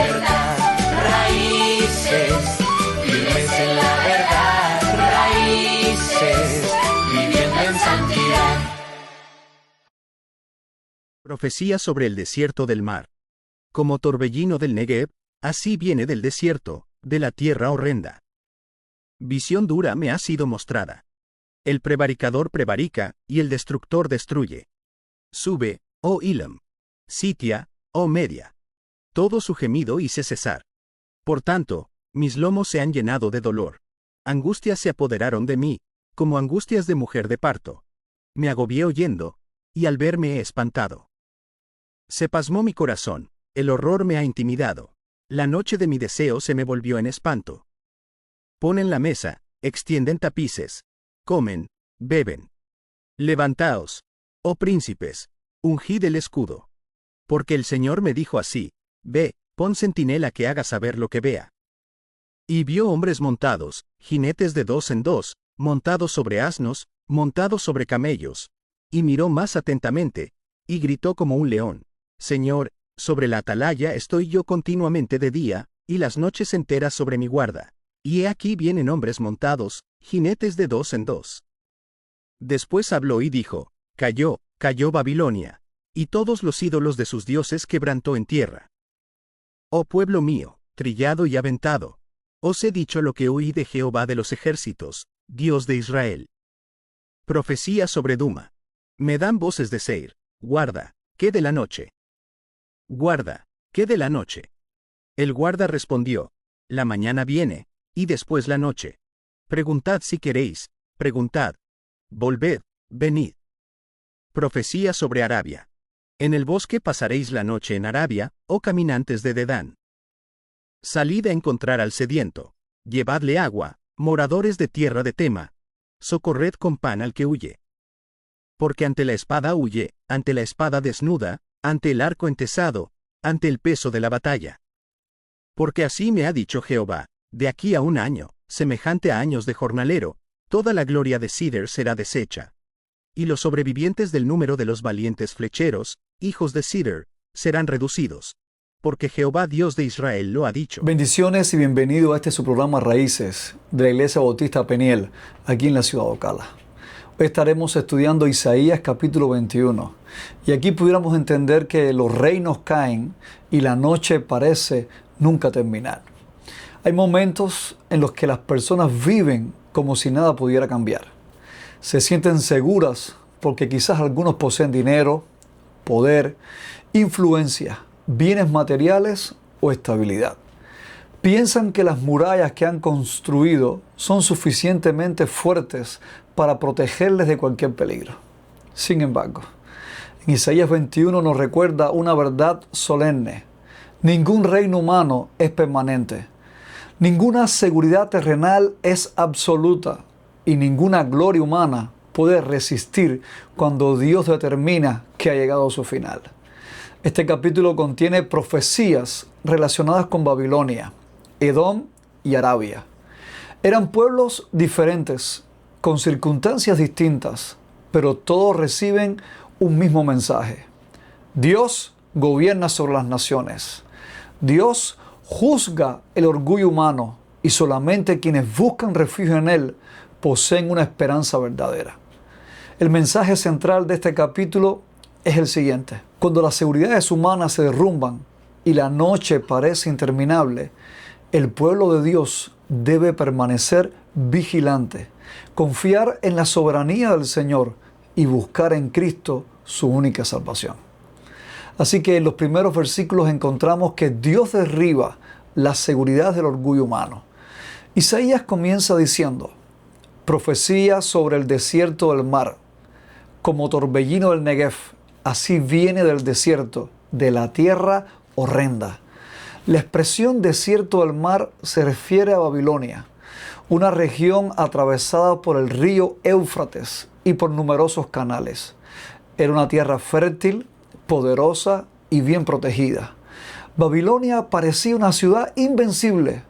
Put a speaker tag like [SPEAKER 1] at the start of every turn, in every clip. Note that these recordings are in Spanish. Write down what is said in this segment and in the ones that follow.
[SPEAKER 1] verdad. Raíces, firmes en la verdad. Raíces, viviendo en santidad.
[SPEAKER 2] Profecía sobre el desierto del mar. Como torbellino del Negev, así viene del desierto, de la tierra horrenda. Visión dura me ha sido mostrada. El prevaricador prevarica, y el destructor destruye. Sube, oh Elam. Sitia, oh Media. Todo su gemido hice cesar. Por tanto, mis lomos se han llenado de dolor. Angustias se apoderaron de mí, como angustias de mujer de parto. Me agobié oyendo, y al verme he espantado. Se pasmó mi corazón, el horror me ha intimidado. La noche de mi deseo se me volvió en espanto. Ponen la mesa, extienden tapices, comen, beben. Levantaos, oh príncipes, ungid el escudo. Porque el Señor me dijo así, ve, pon centinela que haga saber lo que vea. Y vio hombres montados, jinetes de 2 en 2, montados sobre asnos, montados sobre camellos. Y miró más atentamente, y gritó como un león, Señor, sobre la atalaya estoy yo continuamente de día, y las noches enteras sobre mi guarda. Y he aquí vienen hombres montados, jinetes de 2 en 2. Después habló y dijo, cayó, cayó Babilonia, y todos los ídolos de sus dioses quebrantó en tierra. Oh pueblo mío, trillado y aventado, os he dicho lo que oí de Jehová de los ejércitos, Dios de Israel. Profecía sobre Duma. Me dan voces de Seir, guarda, ¿qué de la noche? Guarda, ¿qué de la noche? El guarda respondió, la mañana viene, y después la noche. Preguntad si queréis, preguntad. Volved, venid. Profecía sobre Arabia. En el bosque pasaréis la noche en Arabia, oh caminantes de Dedán. Salid a encontrar al sediento. Llevadle agua, moradores de tierra de Tema. Socorred con pan al que huye. Porque ante la espada huye, ante la espada desnuda, ante el arco entesado, ante el peso de la batalla. Porque así me ha dicho Jehová, de aquí a un año, semejante a años de jornalero, toda la gloria de Cedar será deshecha. Y los sobrevivientes del número de los valientes flecheros, hijos de Cedar, serán reducidos. Porque Jehová Dios de Israel lo ha dicho.
[SPEAKER 3] Bendiciones y bienvenido a este su programa Raíces de la Iglesia Bautista Peniel, aquí en la ciudad de Ocala. Hoy estaremos estudiando Isaías capítulo 21. Y aquí pudiéramos entender que los reinos caen y la noche parece nunca terminar. Hay momentos en los que las personas viven como si nada pudiera cambiar. Se sienten seguras porque quizás algunos poseen dinero, poder, influencia, bienes materiales o estabilidad. Piensan que las murallas que han construido son suficientemente fuertes para protegerles de cualquier peligro. Sin embargo, en Isaías 21 nos recuerda una verdad solemne. Ningún reino humano es permanente. Ninguna seguridad terrenal es absoluta y ninguna gloria humana puede resistir cuando Dios determina que ha llegado a su final. Este capítulo contiene profecías relacionadas con Babilonia, Edom y Arabia. Eran pueblos diferentes, con circunstancias distintas, pero todos reciben un mismo mensaje. Dios gobierna sobre las naciones. Dios juzga el orgullo humano y solamente quienes buscan refugio en Él poseen una esperanza verdadera. El mensaje central de este capítulo es el siguiente. Cuando las seguridades humanas se derrumban y la noche parece interminable, el pueblo de Dios debe permanecer vigilante, confiar en la soberanía del Señor y buscar en Cristo su única salvación. Así que en los primeros versículos encontramos que Dios derriba la seguridad del orgullo humano. Isaías comienza diciendo, profecía sobre el desierto del mar, como torbellino del Negev, así viene del desierto, de la tierra horrenda. La expresión desierto del mar se refiere a Babilonia, una región atravesada por el río Éufrates y por numerosos canales. Era una tierra fértil, poderosa y bien protegida. Babilonia parecía una ciudad invencible,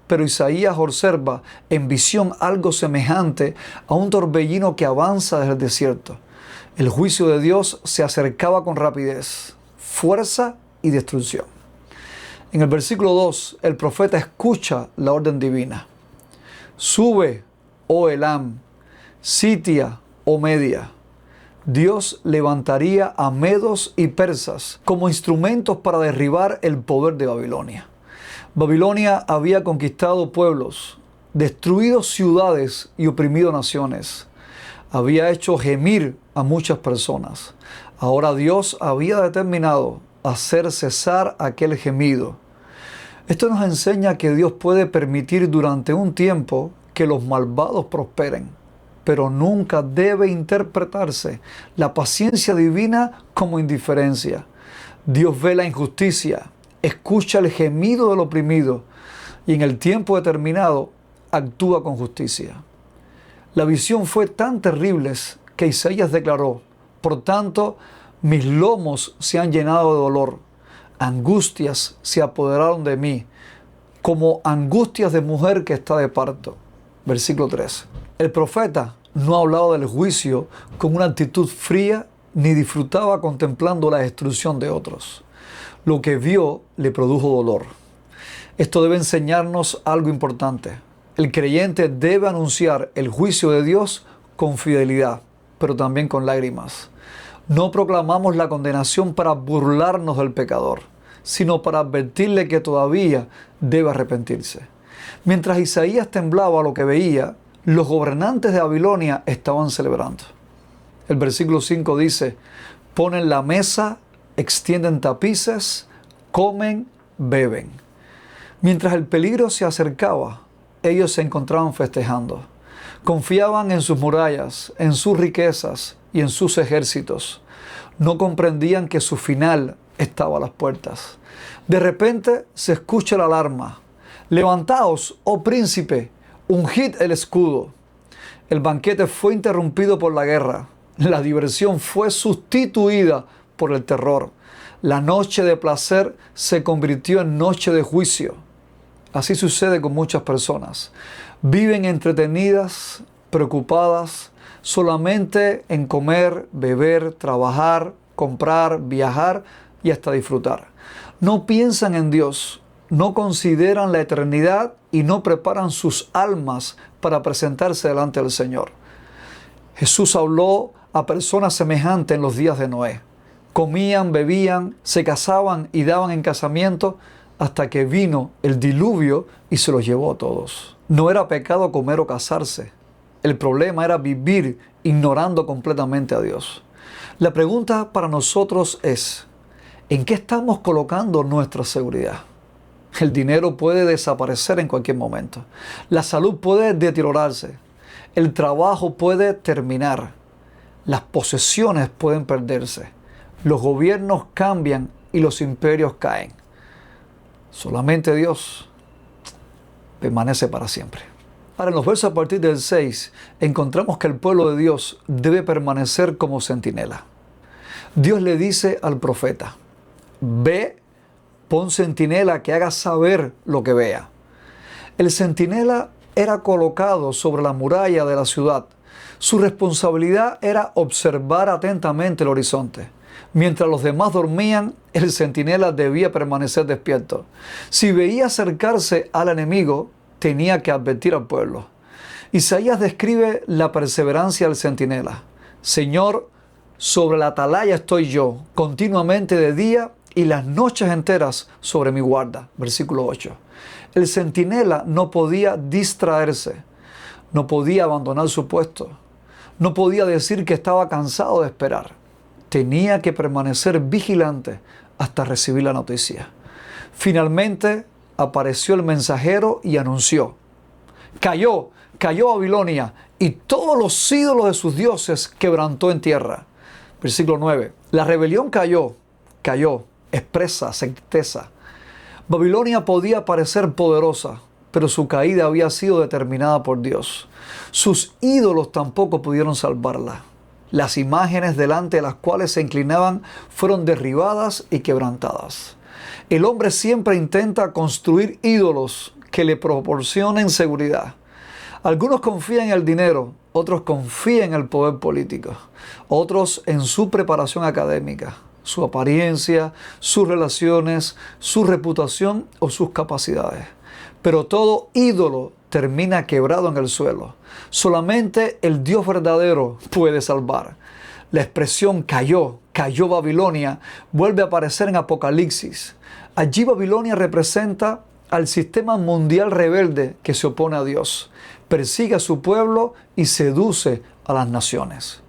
[SPEAKER 3] pero Isaías observa en visión algo semejante a un torbellino que avanza desde el desierto. El juicio de Dios se acercaba con rapidez, fuerza y destrucción. En el versículo 2, el profeta escucha la orden divina. Sube, oh Elam, sitia, oh Media. Dios levantaría a medos y persas como instrumentos para derribar el poder de Babilonia. Babilonia había conquistado pueblos, destruido ciudades y oprimido naciones. Había hecho gemir a muchas personas. Ahora Dios había determinado hacer cesar aquel gemido. Esto nos enseña que Dios puede permitir durante un tiempo que los malvados prosperen, pero nunca debe interpretarse la paciencia divina como indiferencia. Dios ve la injusticia, escucha el gemido del oprimido y en el tiempo determinado actúa con justicia. La visión fue tan terrible que Isaías declaró: por tanto, mis lomos se han llenado de dolor, angustias se apoderaron de mí, como angustias de mujer que está de parto. Versículo 3. El profeta no hablaba del juicio con una actitud fría ni disfrutaba contemplando la destrucción de otros. Lo que vio le produjo dolor. Esto debe enseñarnos algo importante. El creyente debe anunciar el juicio de Dios con fidelidad, pero también con lágrimas. No proclamamos la condenación para burlarnos del pecador, sino para advertirle que todavía debe arrepentirse. Mientras Isaías temblaba a lo que veía, los gobernantes de Babilonia estaban celebrando. El versículo 5 dice: ponen la mesa, extienden tapices, comen, beben. Mientras el peligro se acercaba, ellos se encontraban festejando. Confiaban en sus murallas, en sus riquezas y en sus ejércitos. No comprendían que su final estaba a las puertas. De repente se escucha la alarma: levantaos, oh príncipe, ungid el escudo. El banquete fue interrumpido por la guerra. La diversión fue sustituida por el terror. La noche de placer se convirtió en noche de juicio. Así sucede con muchas personas. Viven entretenidas, preocupadas, solamente en comer, beber, trabajar, comprar, viajar y hasta disfrutar. No piensan en Dios, no consideran la eternidad y no preparan sus almas para presentarse delante del Señor. Jesús habló a personas semejantes en los días de Noé. Comían, bebían, se casaban y daban en casamiento hasta que vino el diluvio y se los llevó a todos. No era pecado comer o casarse. El problema era vivir ignorando completamente a Dios. La pregunta para nosotros es: ¿en qué estamos colocando nuestra seguridad? El dinero puede desaparecer en cualquier momento. La salud puede deteriorarse. El trabajo puede terminar. Las posesiones pueden perderse. Los gobiernos cambian y los imperios caen. Solamente Dios permanece para siempre. Ahora, en los versos a partir del 6, encontramos que el pueblo de Dios debe permanecer como centinela. Dios le dice al profeta: ve, pon centinela que haga saber lo que vea. El centinela era colocado sobre la muralla de la ciudad. Su responsabilidad era observar atentamente el horizonte. Mientras los demás dormían, el centinela debía permanecer despierto. Si veía acercarse al enemigo, tenía que advertir al pueblo. Isaías describe la perseverancia del centinela. Señor, sobre la atalaya estoy yo, continuamente de día y las noches enteras sobre mi guarda. Versículo 8. El centinela no podía distraerse, no podía abandonar su puesto, no podía decir que estaba cansado de esperar. Tenía que permanecer vigilante hasta recibir la noticia. Finalmente apareció el mensajero y anunció: cayó Babilonia y todos los ídolos de sus dioses quebrantó en tierra. Versículo 9. La rebelión cayó, expresa certeza. Babilonia podía parecer poderosa, pero su caída había sido determinada por Dios. Sus ídolos tampoco pudieron salvarla. Las imágenes delante de las cuales se inclinaban fueron derribadas y quebrantadas. El hombre siempre intenta construir ídolos que le proporcionen seguridad. Algunos confían en el dinero, otros confían en el poder político, otros en su preparación académica, su apariencia, sus relaciones, su reputación o sus capacidades. Pero todo ídolo termina quebrado en el suelo. Solamente el Dios verdadero puede salvar. La expresión cayó Babilonia, vuelve a aparecer en Apocalipsis. Allí Babilonia representa al sistema mundial rebelde que se opone a Dios, persigue a su pueblo y seduce a las naciones.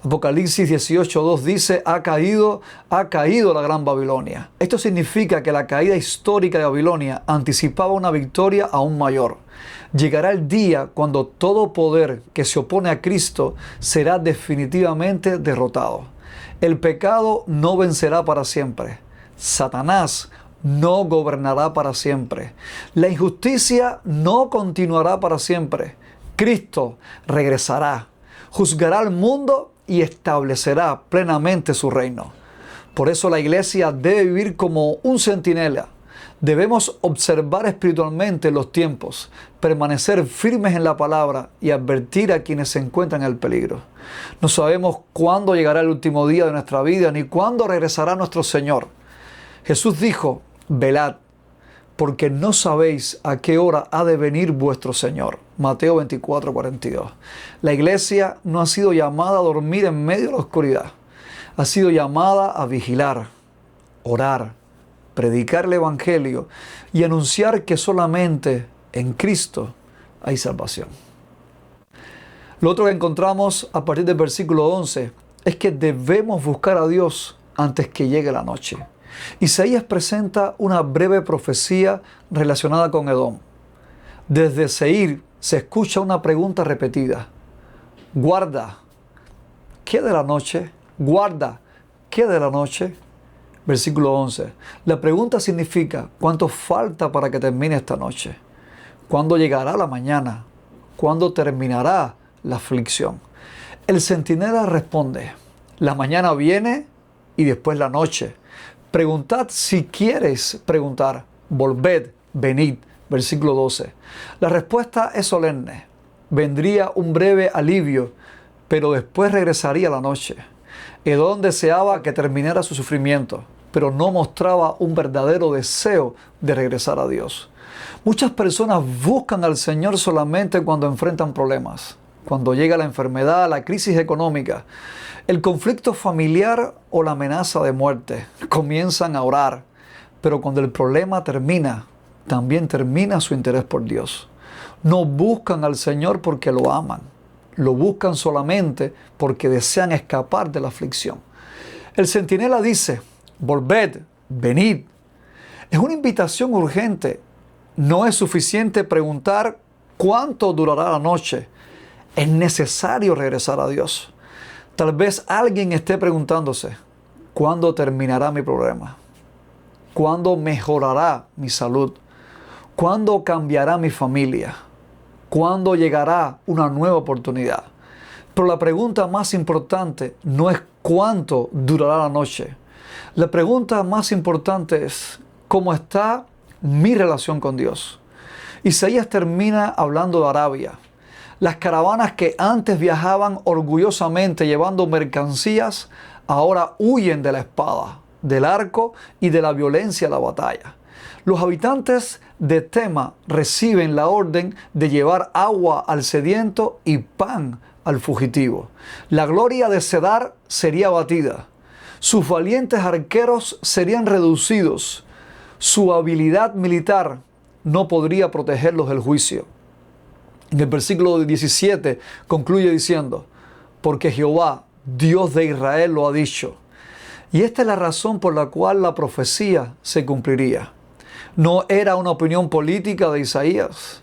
[SPEAKER 3] Apocalipsis 18:2 dice, ha caído la gran Babilonia. Esto significa que la caída histórica de Babilonia anticipaba una victoria aún mayor. Llegará el día cuando todo poder que se opone a Cristo será definitivamente derrotado. El pecado no vencerá para siempre. Satanás no gobernará para siempre. La injusticia no continuará para siempre. Cristo regresará, juzgará al mundo y establecerá plenamente su reino. Por eso la iglesia debe vivir como un centinela. Debemos observar espiritualmente los tiempos, permanecer firmes en la palabra y advertir a quienes se encuentran en el peligro. No sabemos cuándo llegará el último día de nuestra vida ni cuándo regresará nuestro Señor. Jesús dijo, velad, porque no sabéis a qué hora ha de venir vuestro Señor. Mateo 24:42. La iglesia no ha sido llamada a dormir en medio de la oscuridad. Ha sido llamada a vigilar, orar, predicar el Evangelio y anunciar que solamente en Cristo hay salvación. Lo otro que encontramos a partir del versículo 11 es que debemos buscar a Dios antes que llegue la noche. Isaías presenta una breve profecía relacionada con Edom. Desde Seir se escucha una pregunta repetida. Guarda, ¿qué de la noche? Guarda, ¿qué de la noche? Versículo 11. La pregunta significa, ¿cuánto falta para que termine esta noche? ¿Cuándo llegará la mañana? ¿Cuándo terminará la aflicción? El centinela responde, la mañana viene y después la noche. Preguntad si quieres preguntar. Volved, venid. Versículo 12. La respuesta es solemne. Vendría un breve alivio, pero después regresaría la noche. Edom deseaba que terminara su sufrimiento, pero no mostraba un verdadero deseo de regresar a Dios. Muchas personas buscan al Señor solamente cuando enfrentan problemas, cuando llega la enfermedad, la crisis económica, el conflicto familiar o la amenaza de muerte. Comienzan a orar, pero cuando el problema termina, también termina su interés por Dios. No buscan al Señor porque lo aman, lo buscan solamente porque desean escapar de la aflicción. El centinela dice, volved, venid. Es una invitación urgente. No es suficiente preguntar cuánto durará la noche. Es necesario regresar a Dios. Tal vez alguien esté preguntándose, ¿cuándo terminará mi problema? ¿Cuándo mejorará mi salud? ¿Cuándo cambiará mi familia? ¿Cuándo llegará una nueva oportunidad? Pero la pregunta más importante no es cuánto durará la noche. La pregunta más importante es, ¿cómo está mi relación con Dios? Isaías termina hablando de Arabia. Las caravanas que antes viajaban orgullosamente llevando mercancías, ahora huyen de la espada, del arco y de la violencia de la batalla. Los habitantes de Tema reciben la orden de llevar agua al sediento y pan al fugitivo. La gloria de Cedar sería abatida. Sus valientes arqueros serían reducidos. Su habilidad militar no podría protegerlos del juicio. En el versículo 17 concluye diciendo, porque Jehová, Dios de Israel, lo ha dicho. Y esta es la razón por la cual la profecía se cumpliría. No era una opinión política de Isaías,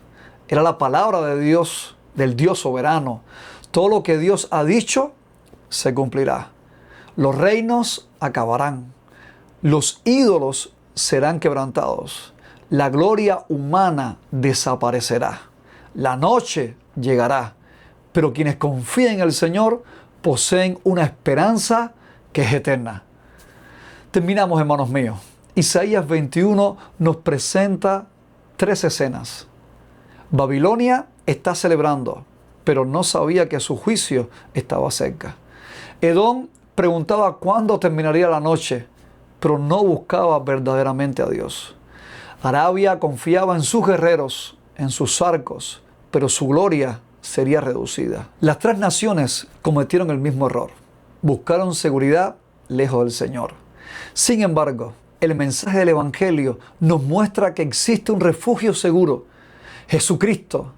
[SPEAKER 3] era la palabra de Dios, del Dios soberano. Todo lo que Dios ha dicho se cumplirá. Los reinos acabarán, los ídolos serán quebrantados, la gloria humana desaparecerá. La noche llegará, pero quienes confían en el Señor poseen una esperanza que es eterna. Terminamos, hermanos míos. Isaías 21 nos presenta 3 escenas. Babilonia está celebrando, pero no sabía que su juicio estaba cerca. Edom preguntaba cuándo terminaría la noche, pero no buscaba verdaderamente a Dios. Arabia confiaba en sus guerreros, en sus arcos, pero su gloria sería reducida. Las tres naciones cometieron el mismo error. Buscaron seguridad lejos del Señor. Sin embargo, el mensaje del Evangelio nos muestra que existe un refugio seguro: Jesucristo.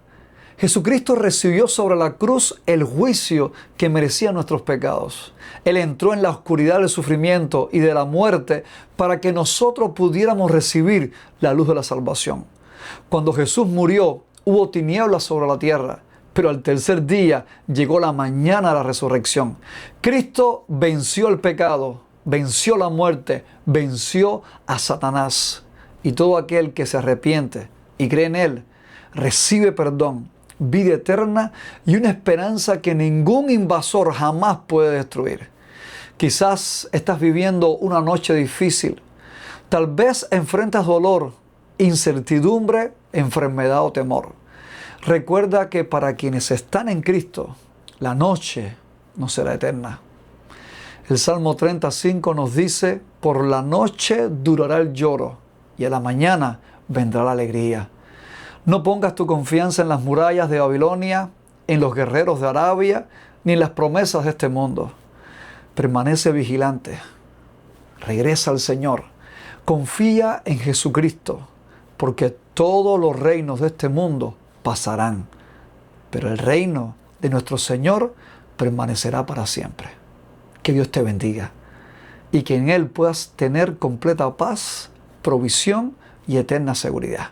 [SPEAKER 3] Jesucristo recibió sobre la cruz el juicio que merecía nuestros pecados. Él entró en la oscuridad del sufrimiento y de la muerte para que nosotros pudiéramos recibir la luz de la salvación. Cuando Jesús murió, hubo tinieblas sobre la tierra, pero al tercer día llegó la mañana de la resurrección. Cristo venció el pecado, venció la muerte, venció a Satanás. Y todo aquel que se arrepiente y cree en Él, recibe perdón, vida eterna y una esperanza que ningún invasor jamás puede destruir. Quizás estás viviendo una noche difícil. Tal vez enfrentas dolor, incertidumbre, enfermedad o temor. Recuerda que para quienes están en Cristo, la noche no será eterna. El Salmo 35 nos dice: por la noche durará el lloro y a la mañana vendrá la alegría. No pongas tu confianza en las murallas de Babilonia, en los guerreros de Arabia, ni en las promesas de este mundo. Permanece vigilante. Regresa al Señor. Confía en Jesucristo, porque todos los reinos de este mundo pasarán, pero el reino de nuestro Señor permanecerá para siempre. Que Dios te bendiga y que en Él puedas tener completa paz, provisión y eterna seguridad.